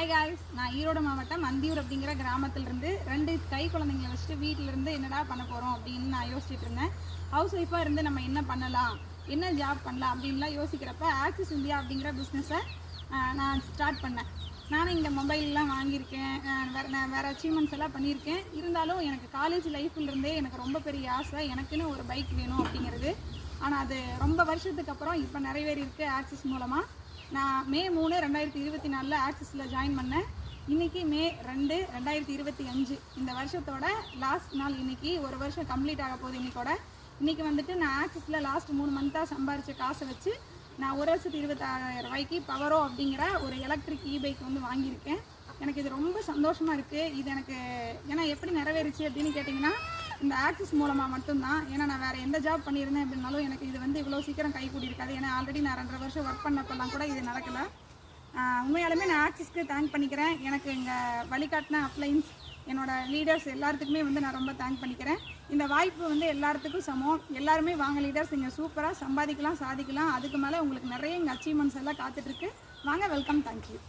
Hi guys, நான் ஈரோடு மாவட்டம் அந்தியூர் அப்படிங்கிற கிராமத்திலிருந்து 2 கை குழந்தைங்களை வச்சுட்டு வீட்டிலேருந்து என்னடா பண்ண போகிறோம் அப்படின்னு நான் யோசிச்சுட்டு இருந்தேன். ஹவுஸ் ஒய்ஃபாக இருந்து நம்ம என்ன பண்ணலாம், என்ன ஜாப் பண்ணலாம் அப்படின்லாம் யோசிக்கிறப்ப ஆக்சிஸ் இந்தியா அப்படிங்கிற பிஸ்னஸை நான் ஸ்டார்ட் பண்ணேன். நானும் இங்கே மொபைல்லாம் வாங்கியிருக்கேன், வேறு அச்சீவ்மெண்ட்ஸ் எல்லாம் பண்ணியிருக்கேன். இருந்தாலும் எனக்கு காலேஜ் லைஃப்லேருந்தே எனக்கு ரொம்ப பெரிய ஆசை, எனக்குன்னு ஒரு பைக் வேணும் அப்படிங்கிறது. ஆனால் அது ரொம்ப வருஷத்துக்கு அப்புறம் இப்போ நிறைவேறியிருக்கு ஆக்சிஸ் மூலமாக. நான் மே 3, 2024 ஆக்சிஸில் ஜாயின் பண்ணேன். இன்றைக்கி மே 2, 2025 இந்த வருஷத்தோட லாஸ்ட் நாள். இன்றைக்கி ஒரு வருஷம் கம்ப்ளீட் ஆக போகுது இன்றைக்கோட. இன்றைக்கி வந்துட்டு நான் ஆக்சிஸில் லாஸ்ட் 3 மந்த்தாக சம்பாரித்த காசை வச்சு நான் 1,26,000 ரூபாய்க்கு பவரோ அப்படிங்கிற ஒரு எலக்ட்ரிக் பைக் வந்து வாங்கியிருக்கேன். எனக்கு இது ரொம்ப சந்தோஷமாக இருக்குது. இது எனக்கு ஏன்னா எப்படி நிறைவேறிச்சு அப்படின்னு கேட்டிங்கன்னா, இந்த ஆக்சிஸ் மூலமாக மட்டும்தான். ஏன்னா நான் வேறு எந்த ஜாப் பண்ணியிருந்தேன் அப்படின்னாலும் எனக்கு இது வந்து இவ்வளோ சீக்கிரம் கை கூடியிருக்காது. ஏன்னா ஆல்ரெடி நான் 2.5 வருஷம் ஒர்க் பண்ணப்பெல்லாம் கூட இது நடக்கலை. உண்மையாலுமே நான் ஆக்சிஸ்க்கு தேங்க் பண்ணிக்கிறேன். எனக்கு இங்கே வழிகாட்டின அப்ளைன்ஸ், என்னோடய லீடர்ஸ் எல்லாத்துக்குமே வந்து நான் ரொம்ப தேங்க் பண்ணிக்கிறேன். இந்த வாய்ப்பு வந்து எல்லாத்துக்கும் சமம். எல்லாருமே வாங்க லீடர்ஸ், இங்கே சூப்பராக சம்பாதிக்கலாம், சாதிக்கலாம். அதுக்கு மேலே உங்களுக்கு நிறைய இங்கே அச்சீவ்மெண்ட்ஸ் எல்லாம் காத்துட்ருக்கு. வாங்க, வெல்கம், தேங்க்யூ.